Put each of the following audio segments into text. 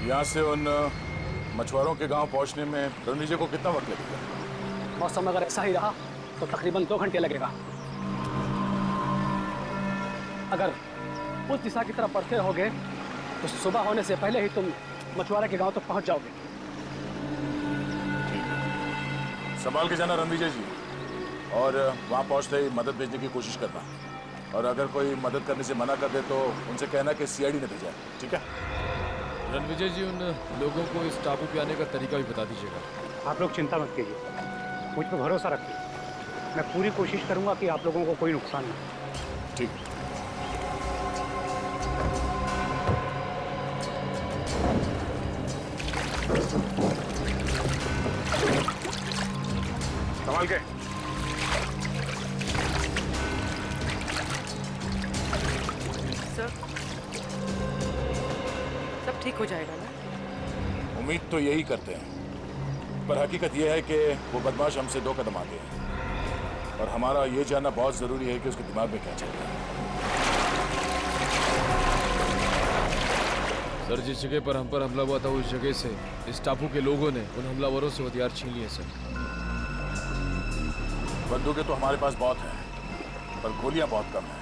यहाँ से उन मछुआरों के गांव पहुंचने में रणवीर जी को कितना वक्त लगेगा? मौसम अगर ऐसा ही रहा तो तकरीबन 2 घंटे लगेगा। अगर उस दिशा की तरफ बढ़ते रहोगे तो सुबह होने से पहले ही तुम मछुआरे के गांव तक पहुंच जाओगे। ठीक है, संभाल के जाना रणविजय जी, और वहां पहुंचते ही मदद भेजने की कोशिश करना, और अगर कोई मदद करने से मना कर दे तो उनसे कहना कि सीआईडी ने भेजा है। ठीक है रणविजय जी, उन लोगों को इस टापू पे आने का तरीका भी बता दीजिएगा। आप लोग चिंता मत कीजिए, मुझ पर भरोसा रखिए। मैं पूरी कोशिश करूंगा कि आप लोगों को कोई नुकसान ना हो। ठीक। संभाल के। सर, सब ठीक हो जाएगा ना? उम्मीद तो यही करते हैं, पर हकीकत यह है कि वो बदमाश हमसे 2 कदम आगे है, और हमारा ये जानना बहुत जरूरी है कि उसके दिमाग में क्या चल रहा है। सर, जिस जगह पर हम पर हमला हुआ था उस जगह से इस टापू के लोगों ने उन हमलावरों से हथियार छीन लिए। सर, बंदूकें तो हमारे पास बहुत हैं, पर गोलियां बहुत कम हैं,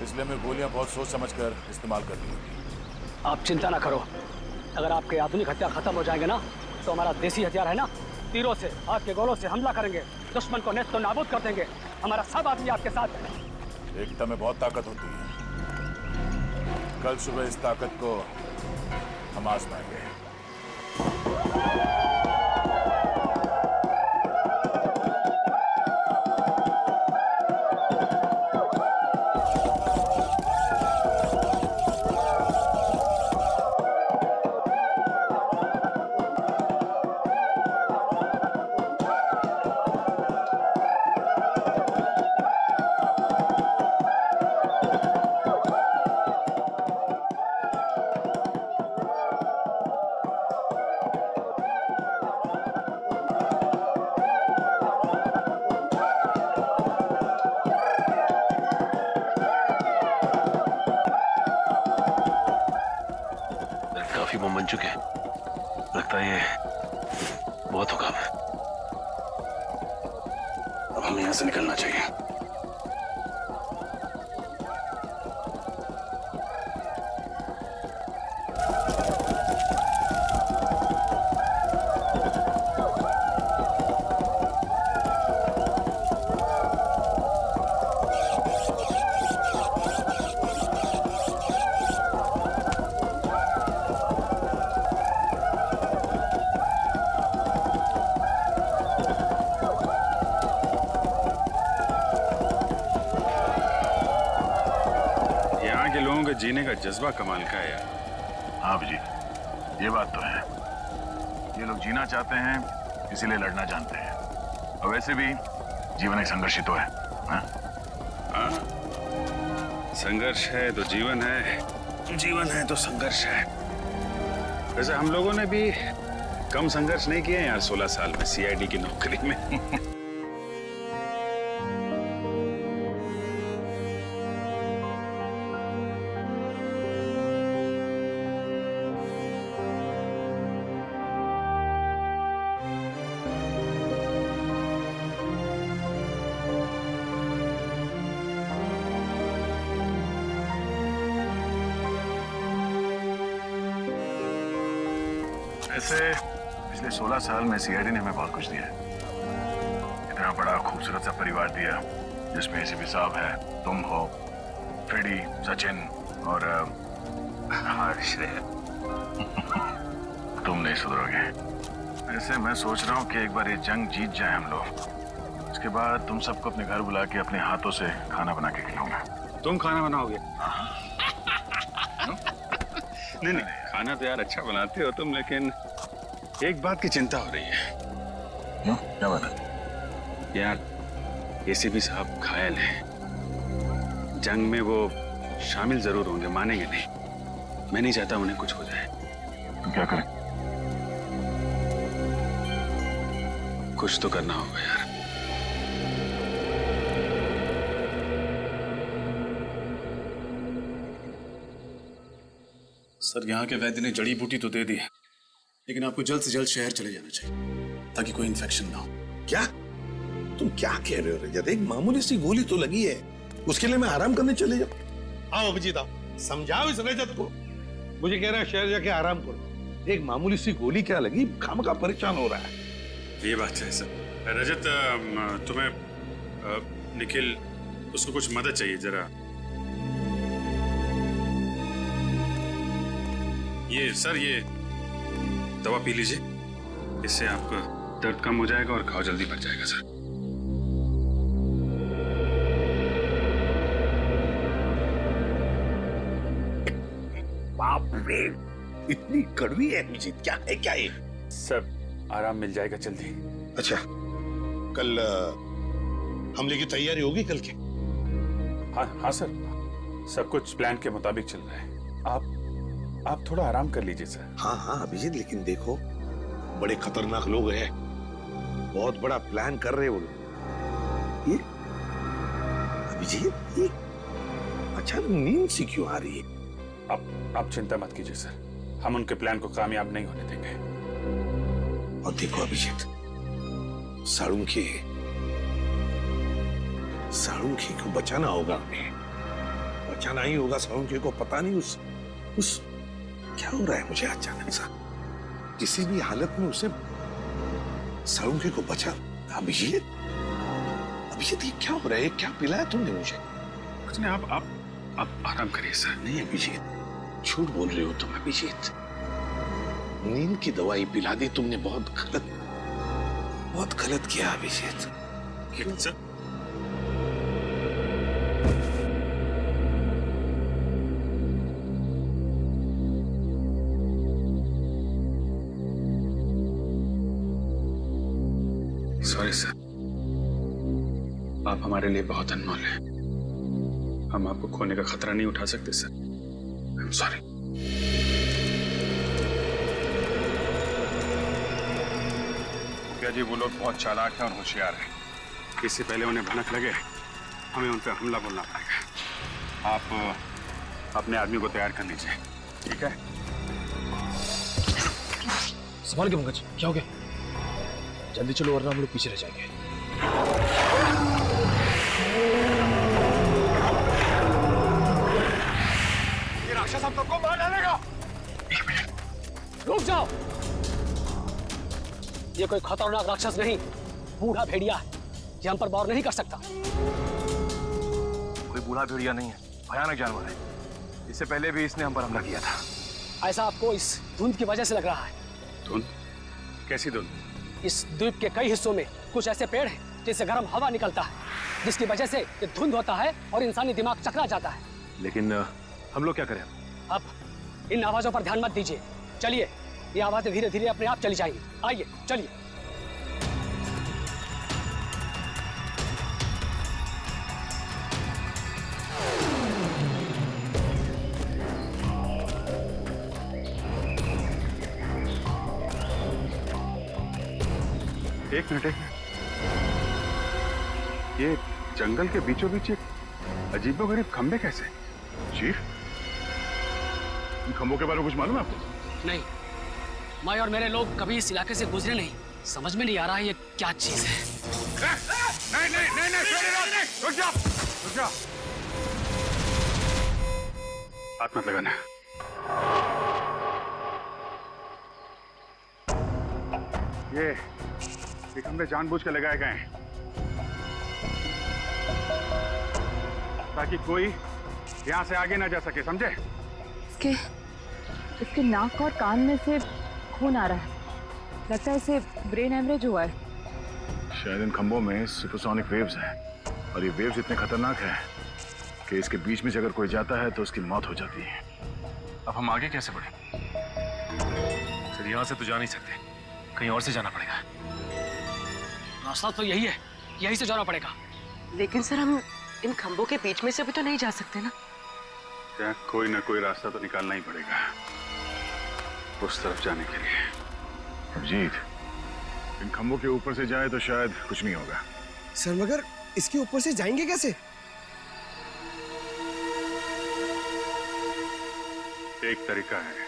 इसलिए हमें गोलियां बहुत सोच समझकर इस्तेमाल करनी होगी। आप चिंता ना करो, अगर आपके आधुनिक हथियार खत्म हो जाएंगे ना तो हमारा देसी हथियार है ना, तीरों से, हाथ के गोलों से हमला करेंगे, दुश्मन को नेस्त नाबूद कर देंगे। हमारा सब आदमी आपके साथ है। एकता में बहुत ताकत होती है, कल सुबह इस ताकत को हम आजमाएंगे। बन चुके हैं, लगता है ये बहुत होगा। अब हमें यहां से निकलना चाहिए। जीने का जज्बा कमाल का है यार। हाँ जी, ये बात तो है। ये लोग जीना चाहते हैं, इसीलिए लड़ना जानते हैं। और वैसे भी जीवन एक संघर्ष ही तो है। हाँ? संघर्ष है तो जीवन है, जीवन है तो संघर्ष है। वैसे हम लोगों ने भी कम संघर्ष नहीं किए यार 16 साल में सीआईडी की नौकरी में। ऐसे पिछले 16 साल में सीआईडी ने हमें बहुत कुछ दिया है। इतना बड़ा खूबसूरत सा परिवार दिया जिसमें एसीपी साहब है, तुम हो, फ्रेडी, सचिन और हर्ष है। तुम नहीं सुधरोगे। ऐसे मैं सोच रहा हूँ कि एक बार ये जंग जीत जाए हम लोग, उसके बाद तुम सबको अपने घर बुला के अपने हाथों से खाना बना के खिलाऊंगा। तुम खाना बनाओगे? नहीं नहीं, खाना तो यार अच्छा बनाते हो तुम, लेकिन एक बात की चिंता हो रही है। क्या बात है? यार एसीपी साहब घायल हैं, जंग में वो शामिल जरूर होंगे, मानेंगे नहीं। मैं नहीं चाहता उन्हें कुछ हो जाए। तो क्या करें? कुछ तो करना होगा यार। सर यहाँ के वैद्य ने जड़ी बूटी तो दे दी है, लेकिन आपको जल्द से जल्द शहर चले जाना चाहिए ताकि कोई इन्फेक्शन ना हो। क्या तुम क्या कह रहे हो रजत? एक मामूली सी गोली तो लगी है, उसके लिए मैं आराम करने चले जाऊं? आओ अभिजीत आओ, समझाओ इस रजत को। मुझे कह रहा है शहर जाके आराम करो। एक मामूली सी गोली क्या लगी, खामखा परेशान हो रहा है। ये बात है सर। रजत तुम्हें निखिल उसको कुछ मदद चाहिए जरा। ये सर ये दवा पी लीजिए, इससे आपका दर्द कम हो जाएगा और घाव जल्दी भर जाएगा सर। बाप रे, इतनी कड़वी है अभिजीत, क्या है क्या ये? सर आराम मिल जाएगा जल्दी। अच्छा, कल हमले की तैयारी होगी कल के? हाँ सर, सब कुछ प्लान के मुताबिक चल रहा है। आप थोड़ा आराम कर लीजिए सर। हाँ अभिजीत, लेकिन देखो बड़े खतरनाक लोग हैं, बहुत बड़ा प्लान कर रहे हैं वो लोग। ये अभिजीत, ये अचानक नींद सी क्यों आ रही है? आप चिंता मत कीजिए सर, हम उनके प्लान को कामयाब नहीं होने देंगे। और देखो अभिजीत, साळुंखे को बचाना होगा हमें, बचाना ही होगा साळुंखे को। पता नहीं उस क्या हो रहा है मुझे अचानक सा, किसी भी हालत में उसे साळुंखे को बचा। अभिजीत ये क्या हो रहा है? क्या पिलाया तुमने मुझे? कुछ नहीं, आप आराम करिए सर। नहीं अभिजीत, झूठ बोल रहे हो तुम अभिजीत। नींद की दवाई पिला दी तुमने, बहुत गलत किया अभिजीत। लेकिन सर सॉरी सर, आप हमारे लिए बहुत अनमोल हैं। हम आपको खोने का खतरा नहीं उठा सकते सर। I am sorry. मुखिया जी, वो लोग बहुत चालाक हैं और होशियार हैं। इससे पहले उन्हें भनक लगे, हमें उन पर हमला बोलना पड़ेगा। आप अपने आदमी को तैयार कर लीजिए, ठीक है? संभाल के पंकज, क्या हो गया? जल्दी चलो वरना हम लोग पीछे रह जाएंगे। ये राक्षस हम सबको मार डालेगा। रुक जाओ, ये कोई खतरनाक राक्षस नहीं, बूढ़ा भेड़िया है। ये हम पर वार नहीं कर सकता। कोई बूढ़ा भेड़िया नहीं है, भयानक जानवर है। इससे पहले भी इसने हम पर हमला किया था। ऐसा आपको इस धुंध की वजह से लग रहा है। धुंध? कैसी धुंध? इस द्वीप के कई हिस्सों में कुछ ऐसे पेड़ हैं जिससे गर्म हवा निकलता है, जिसकी वजह से ये धुंध होता है और इंसानी दिमाग चकरा जाता है। लेकिन हम लोग क्या करें? अब इन आवाजों पर ध्यान मत दीजिए, चलिए। ये आवाजें धीरे धीरे अपने आप चली जाएंगी। आइए चलिए। एक मिनट। ये जंगल के बीचों बीच एक अजीबोगरीब खंबे कैसे? चीफ, इन खंबों के बारे में कुछ मालूम है आपको? नहीं, मैं और मेरे लोग कभी इस इलाके से गुजरे नहीं, समझ में नहीं आ रहा है ये क्या चीज है। नहीं, रुक जा। हाथ मत लगाना। ये खंबे जानबूझ के लगाए गए हैं ताकि कोई यहाँ से आगे ना जा सके, समझे? इसके नाक और कान में से खून आ रहा है, लगता है इसे ब्रेन हेमरेज हुआ है। शायद इन खंभों में सुपरसोनिक वेव्स हैं और ये वेव्स इतने खतरनाक हैं कि इसके बीच में से अगर कोई जाता है तो उसकी मौत हो जाती है। अब हम आगे कैसे बढ़े? सर यहाँ से तो जा नहीं सकते, कहीं और से जाना पड़ेगा। रास्ता तो यही है, यहीं से जाना पड़ेगा। लेकिन सर हम इन खंभों के बीच में से भी तो नहीं जा सकते ना। क्या कोई ना कोई रास्ता तो निकालना ही पड़ेगा उस तरफ जाने के लिए। अभिजीत, इन खंभों के ऊपर से जाए तो शायद कुछ नहीं होगा। सर मगर इसके ऊपर से जाएंगे कैसे? एक तरीका है।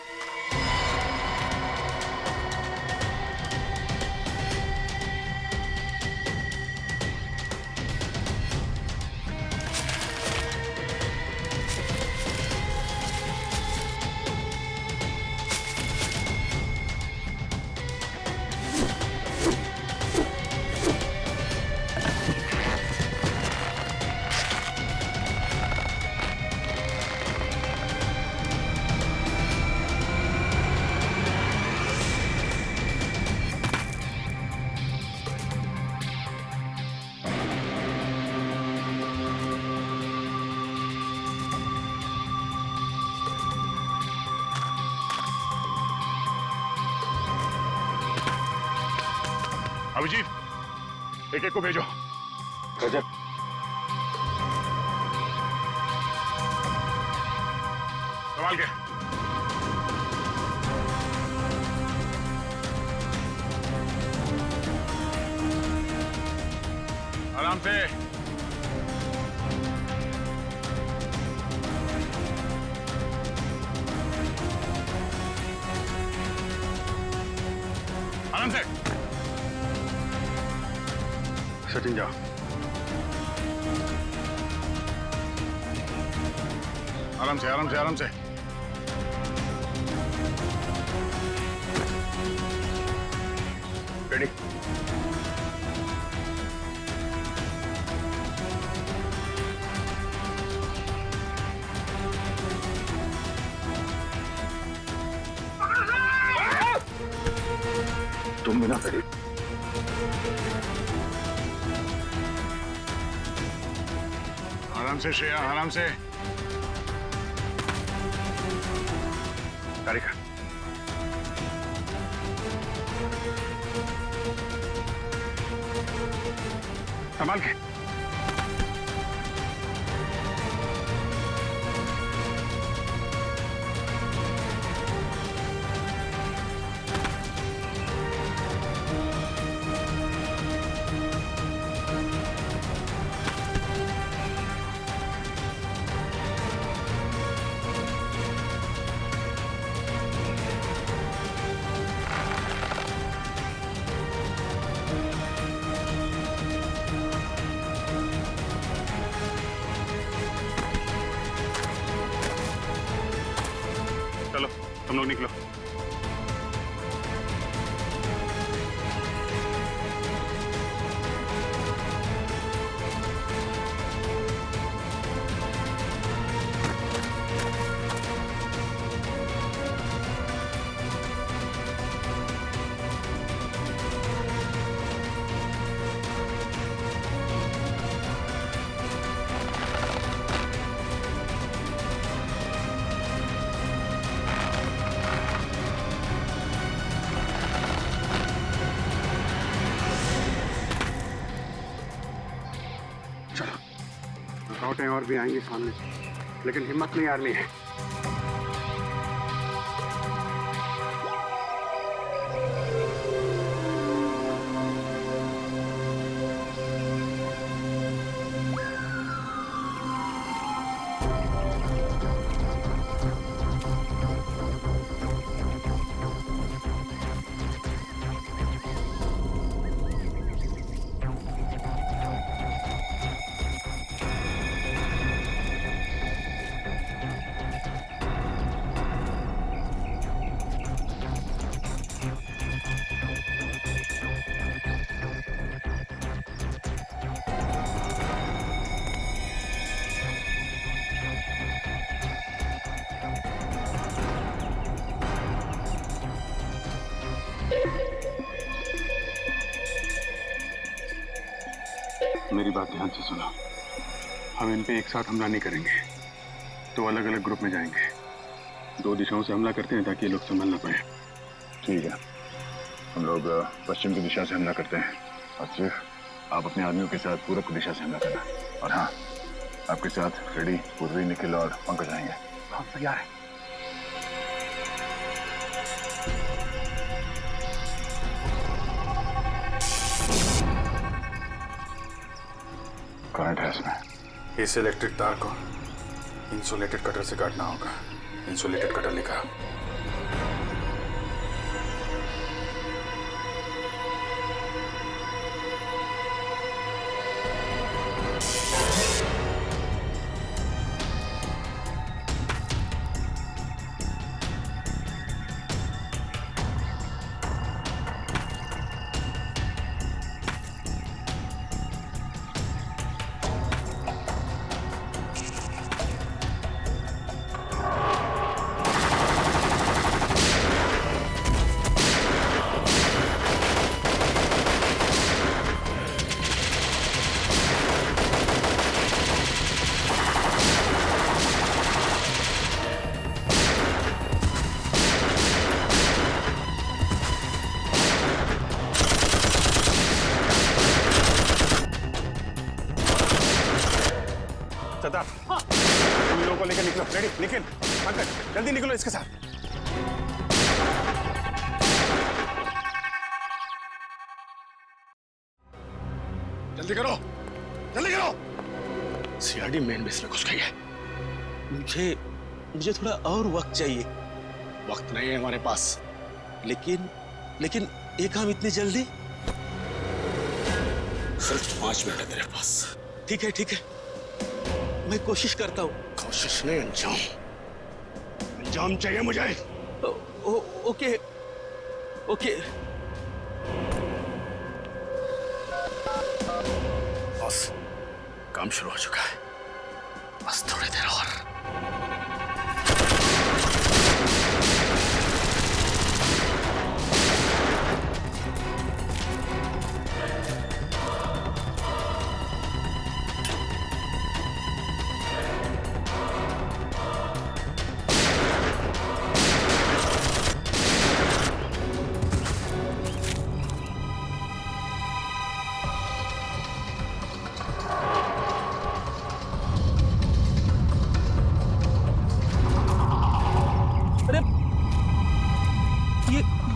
अभिजीत, एक को भेजो। रजत, संभाल के। आराम से। आराम से। सचिन जाओ। आराम से, आराम से, आराम से। रेडी। तुम बिना रेडी। आराम से श्रेया, आराम से। तारिका, संभाल के। चलो, तुम लोग निकलो। रुकावटें और भी आएंगी सामने, लेकिन हिम्मत नहीं हारनी है। मेरी बात ध्यान से सुनो। हम इन पे एक साथ हमला नहीं करेंगे, तो अलग अलग ग्रुप में जाएंगे। 2 दिशाओं से हमला करते हैं ताकि ये लोग संभल ना पाए। ठीक है, हम लोग पश्चिम की दिशा से हमला करते हैं और सिर्फ आप अपने आदमियों के साथ पूरब की दिशा से हमला करना। और हाँ, आपके साथ फ्रेडी, पूर्वी, निखिल और पंकज आएंगे। हम तैयार हैं। करंट है इसमें। इस इलेक्ट्रिक तार को इंसुलेटेड कटर से काटना होगा। इंसुलेटेड कटर लिखा। सरदार, इन लोगों को लेकर निकलो। रेडी, निखिल, पंकज, जल्दी निकलो इसके साथ। जल्दी करो, जल्दी करो। सीआरडी मेन बेस में घुस गई है। मुझे थोड़ा और वक्त चाहिए। वक्त नहीं है हमारे पास। लेकिन ये काम इतनी जल्दी? सिर्फ 5 मिनट है तेरे पास। ठीक है, मैं कोशिश करता हूँ। कोशिश नहीं, अंजाम चाहिए मुझे। ओके। बस काम शुरू हो चुका है, बस थोड़ी देर और।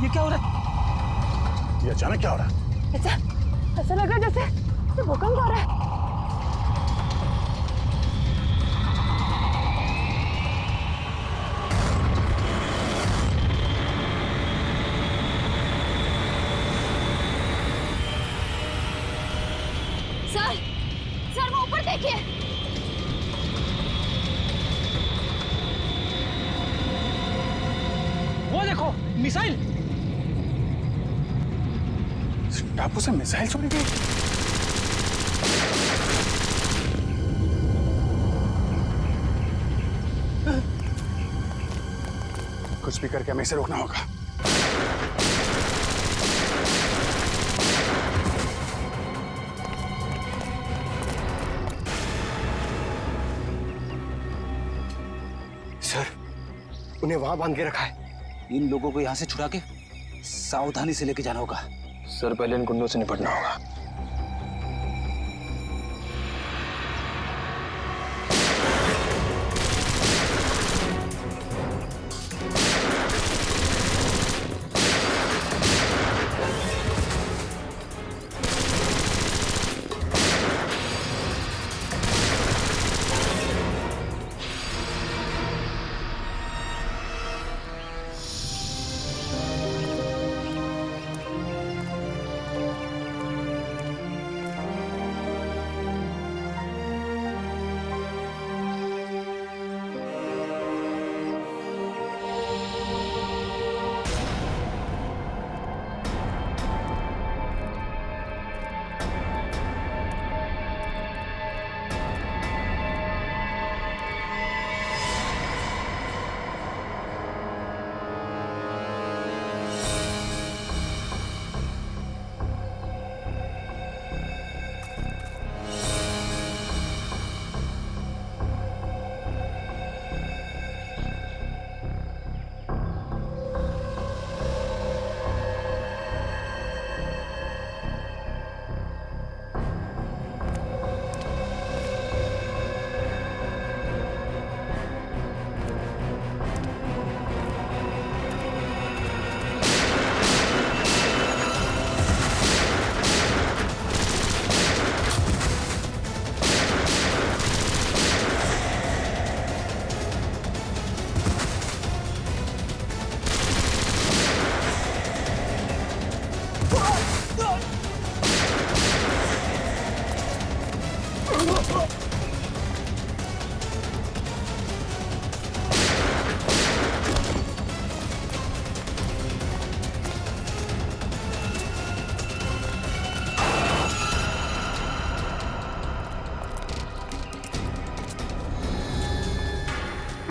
ये क्या हो रहा है? ये अचानक क्या हो रहा है? ऐसा लग रहा है जैसे भूकंप हो रहा है। सर वो ऊपर देखिए। वो देखो, मिसाइल। टापू से मिसाइल छोड़ी गई। कुछ भी करके हमें इसे रोकना होगा। सर, उन्हें वहां बांध के रखा है। इन लोगों को यहाँ से छुड़ा के सावधानी से लेके जाना होगा। सर, पहले इन गुंडों से निपटना होगा।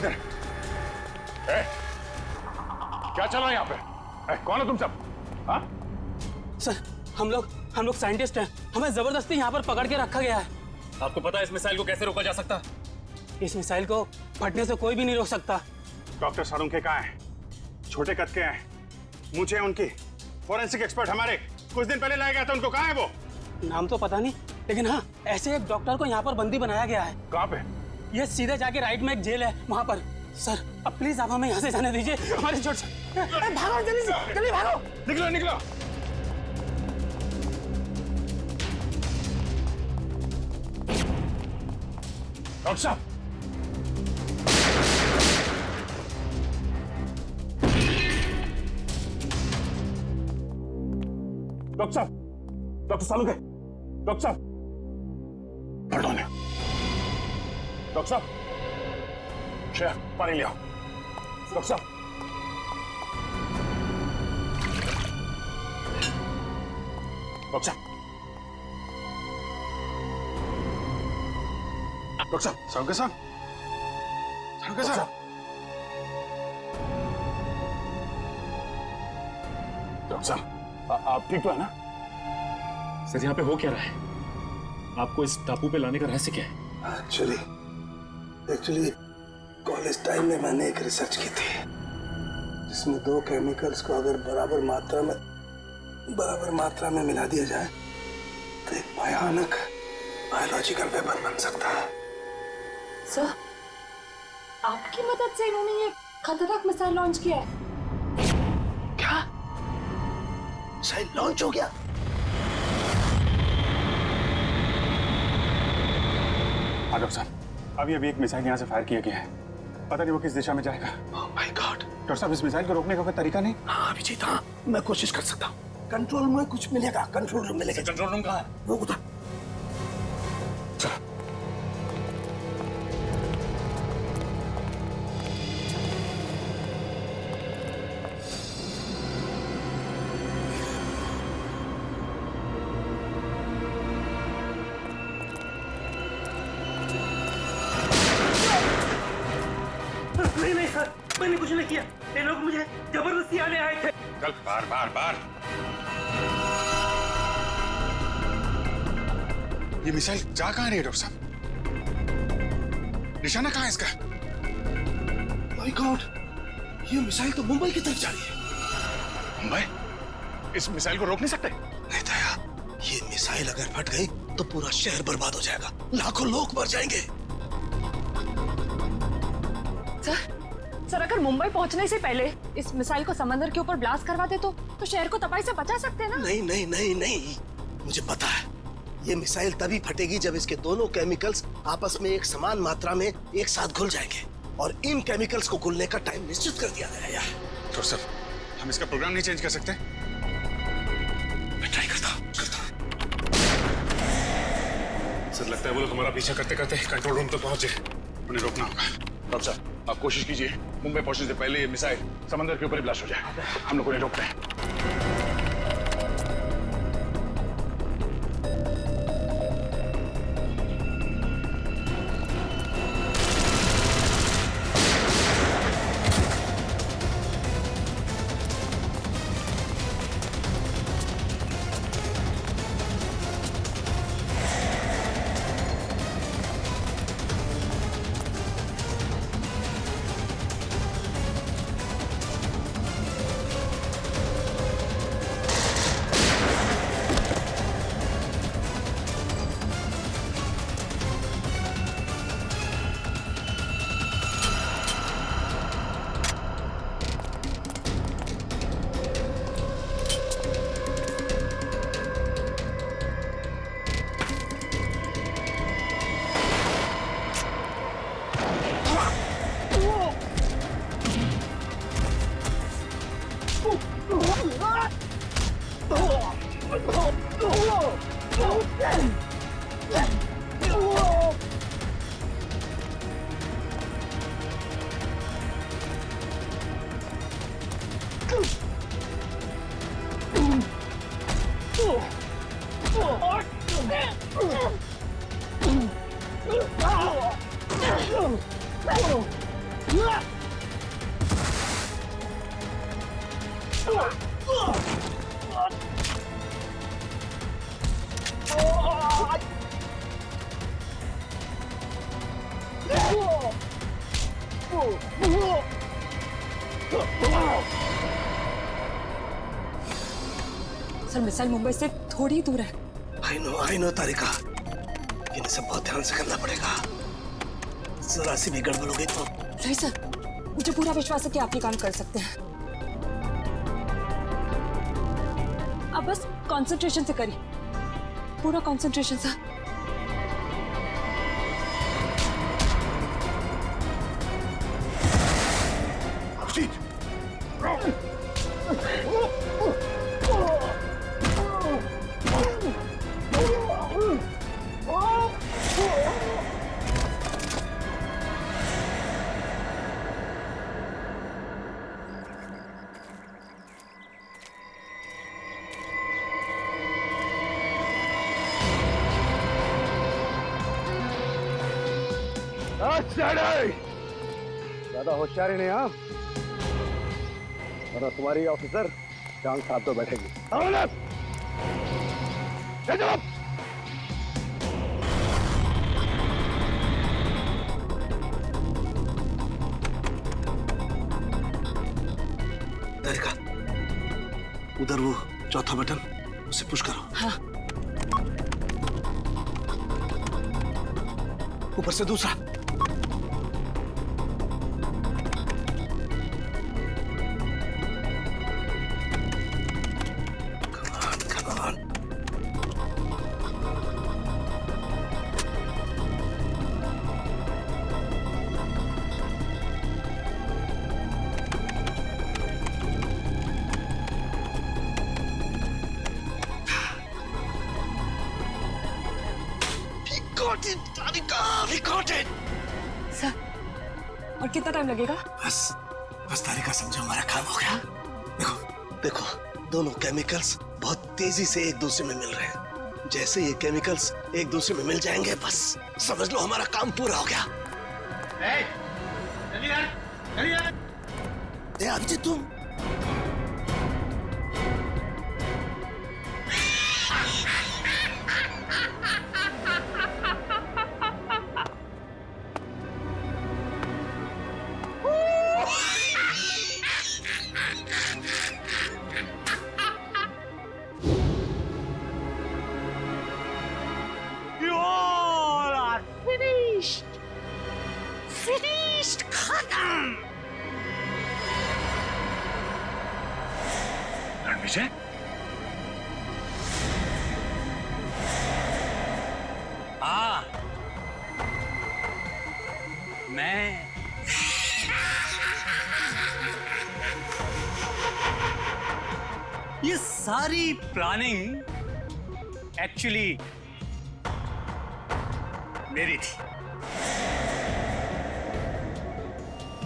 इधर क्या चल रहा है यहाँ पे? कौन हो तुम सब? हाँ? सर हम लोग साइंटिस्ट हैं, हमें जबरदस्ती यहाँ पर पकड़ के रखा गया है। आपको पता है इस मिसाइल को कैसे रोका जा सकता? इस मिसाइल को फटने से कोई भी नहीं रोक सकता। डॉक्टर सारुंखे कहाँ हैं? छोटे कद के हैं, मुझे उनकी फोरेंसिक एक्सपर्ट हमारे कुछ दिन पहले लाया गया था, उनको कहाँ है वो? नाम तो पता नहीं, लेकिन हाँ ऐसे एक डॉक्टर को यहाँ पर बंदी बनाया गया है। कहाँ पे? ये सीधे जाके राइट में एक जेल है वहाँ पर। सर अब प्लीज आप हमें यहाँ से जाने दीजिए, हमारी चोट से। भागो जल्दी से, जल्दी भागो। निकलो निकलो। डॉक्टर साहब, डॉक्टर साहब, डॉक्टर सालुंखे, डॉक्टर साहब, पढ़ो ने। डॉक्टर साहब, श्रेया पानी ले आओ। डॉक्टर साहब, डॉक्टर साहब, डॉक्टर साहब, सारुंखे साहब, सारुंखे साहब, डॉक्टर साहब, आप ठीक तो है ना? सर यहाँ पे हो क्या रहा है? आपको इस टापू पे लाने का रहस्य क्या है? एक्चुअली कॉलेज टाइम में मैंने एक रिसर्च की थी जिसमें दो केमिकल्स को अगर बराबर मात्रा में मिला दिया जाए तो एक भयानक बायोलॉजिकल वेपन बन सकता है। सर आपकी मदद से इन्होंने ये खतरनाक मिसाइल लॉन्च किया है। क्या मिसाइल लॉन्च हो गया? हाँ डॉक्टर साहब, अभी एक मिसाइल यहाँ से फायर किया गया है, पता नहीं वो किस दिशा में जाएगा। Oh my God. डॉक्टर साहब, इस मिसाइल को रोकने का कोई तरीका नहीं? हाँ अभिजीत, हाँ मैं कोशिश कर सकता हूँ। कंट्रोल में कुछ मिलेगा, कंट्रोल रूम मिलेगा। कंट्रोल रूम कहाँ है? वो उधर। नहीं सर, मैंने कुछ नहीं किया, ये लोग मुझे जबरदस्ती आने आए थे। चल बार। ये मिसाइल जा कहाँ रही है डॉक्टर साहब? निशाना कहाँ है इसका? माय गॉड, ये मिसाइल तो मुंबई की तरफ जा रही है। मुंबई? इस मिसाइल को रोक नहीं सकते? नहीं दया, ये मिसाइल अगर फट गई तो पूरा शहर बर्बाद हो जाएगा, लाखों लोग मर जाएंगे। सर अगर मुंबई पहुंचने से पहले इस मिसाइल को समंदर के ऊपर ब्लास्ट करवा दे तो शहर को तबाही से बचा सकते हैं ना? नहीं, मुझे पता है ये मिसाइल तभी फटेगी जब इसके दोनों केमिकल्स आपस में एक समान मात्रा में एक साथ घुल जाएंगे, और इन केमिकल्स को घुलने का टाइम निश्चित कर दिया गया है। डॉक्टर साहब, हम इसका प्रोग्राम नहीं चेंज कर सकते? मैं ट्राई करता हूँ। सर लगता है वो लोग हमारा पीछा करते करते कंट्रोल रूम तक पहुंचे, उन्हें रोकना होगा। डॉक्टर साहब, आप कोशिश कीजिए मुंबई पहुंचने से पहले ये मिसाइल समंदर के ऊपर ही ब्लास्ट हो जाए। हम लोग उन्हें रोकते हैं। सर मिसाइल मुंबई से थोड़ी दूर है। आई नो तारिका, लेकिन इसे बहुत ध्यान से करना पड़ेगा। जरा सी भी गड़बड़ हो गई तो। नहीं सर, मुझे पूरा विश्वास है कि आप ये काम कर सकते हैं। आप बस कंसंट्रेशन से करिए, पूरा कंसंट्रेशन सर। ज्यादा होशियारी नहीं हाँ, और तुम्हारी ऑफिसर जान साहब तो बैठेगी। तारिका, उधर वो चौथा बटन, उसे पुश करो। हाँ। ऊपर से दूसरा। सर, और कितना टाइम लगेगा? बस तारिका, समझो हमारा काम हो गया। देखो, दोनों केमिकल्स बहुत तेजी से एक दूसरे में मिल रहे हैं। जैसे ये केमिकल्स एक दूसरे में मिल जाएंगे, बस समझ लो हमारा काम पूरा हो गया। अभिजीत, तुम रणविजय, हाँ, मैं ये सारी प्लानिंग एक्चुअली मेरी थी।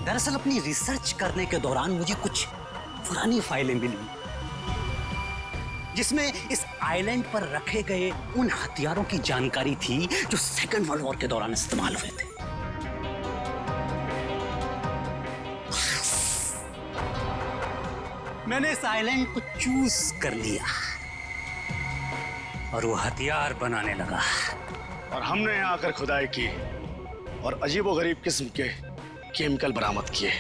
दरअसल अपनी रिसर्च करने के दौरान मुझे कुछ पुरानी फाइलें मिली जिसमें इस आइलैंड पर रखे गए उन हथियारों की जानकारी थी जो सेकंड वर्ल्ड वॉर के दौरान इस्तेमाल हुए थे। मैंने इस आइलैंड को चूज कर लिया और वो हथियार बनाने लगा। और हमने यहाँ आकर खुदाई की और अजीबोगरीब किस्म के केमिकल बरामद किए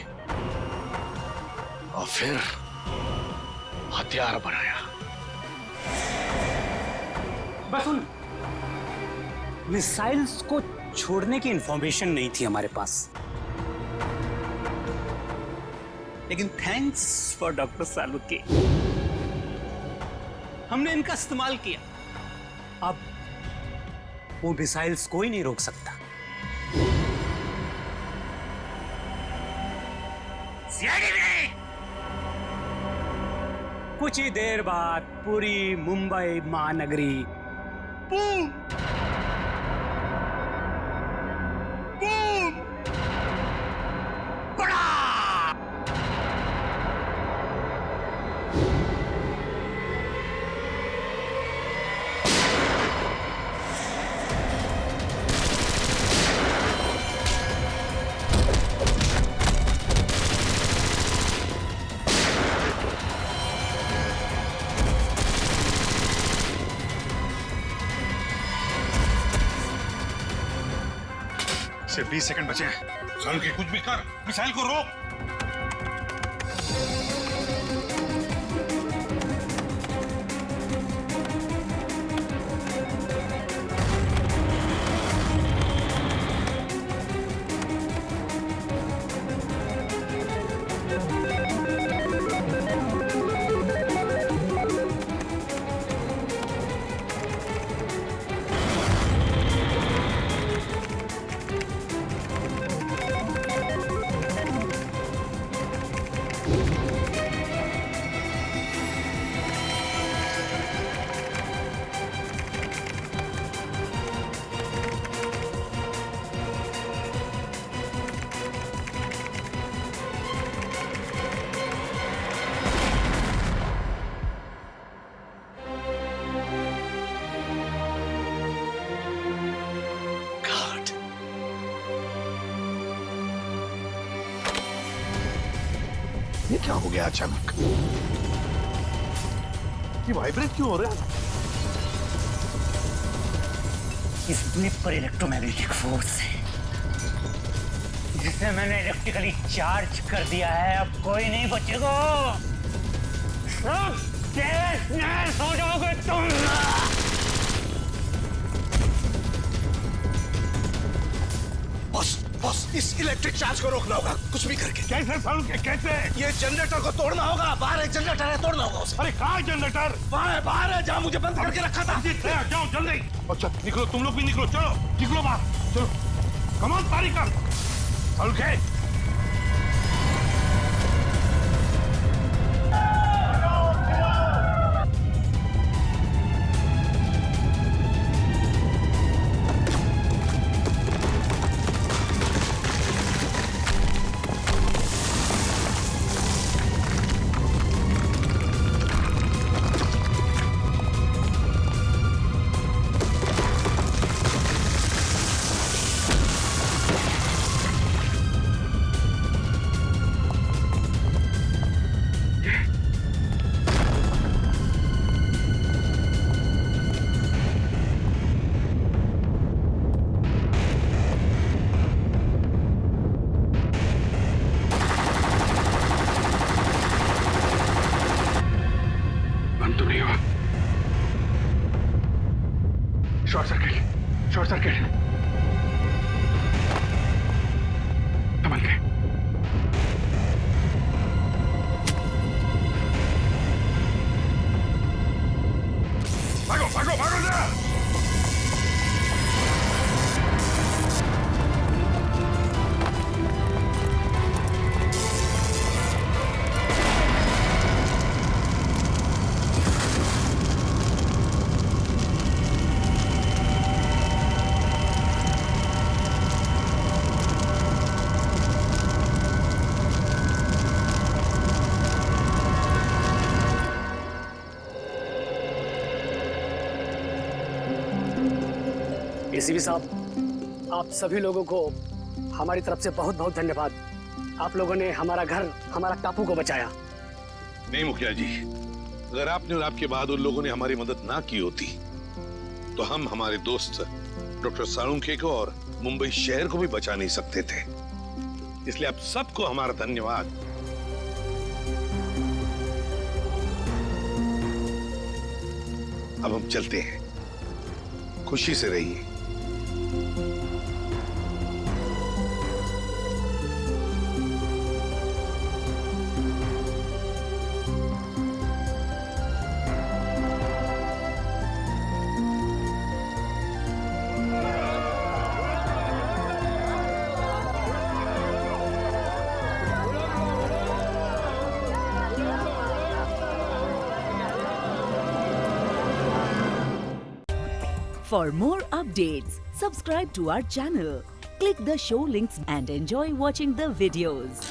और फिर हथियार बनाया। बस उन मिसाइल्स को छोड़ने की इंफॉर्मेशन नहीं थी हमारे पास, लेकिन थैंक्स फॉर डॉक्टर सालुके, हमने इनका इस्तेमाल किया। अब वो मिसाइल्स कोई नहीं रोक सकता। कुछ ही देर बाद पूरी मुंबई महानगरी बूम बूम बड़ा सिर्फ 20 सेकंड बचे हैं। सालुंखे कुछ भी कर, मिसाइल को रोक। ये क्या हो गया अचानक? ये वाइब्रेट क्यों हो रहा है? इस ब्लिप पर इलेक्ट्रोमैग्नेटिक फोर्स है जिसे मैंने इलेक्ट्रिकली चार्ज कर दिया है। अब कोई नहीं बचेगा, सब तहस-नहस हो जाओगे तुम। बॉस, इस इलेक्ट्रिक चार्ज को रोकना होगा कुछ भी करके। कैसे सालुंखे, कैसे? ये जनरेटर को तोड़ना होगा। बाहर एक जनरेटर है, तोड़ना होगा उसे। अरे कहाँ है जनरेटर? बाहर है, जहाँ मुझे बंद करके रखा था। जाओ जल्दी। अच्छा निकलो, तुम लोग भी निकलो, चलो निकलो बाहर, चलो। कमान पारी कर सालुंखे। शॉर्ट सर्किट संभल के। भागो भागो भागो जरा। एसीपी साहब, आप सभी लोगों को हमारी तरफ से बहुत बहुत धन्यवाद। आप लोगों ने हमारा घर, हमारा टापू को बचाया। नहीं मुखिया जी, अगर आपने और आपके बहादुर लोगों ने हमारी मदद ना की होती तो हम हमारे दोस्त डॉक्टर सालुंखे को और मुंबई शहर को भी बचा नहीं सकते थे। इसलिए आप सबको हमारा धन्यवाद। अब हम चलते हैं, खुशी से रहिए। For more updates, subscribe to our channel, click the show links and enjoy watching the videos.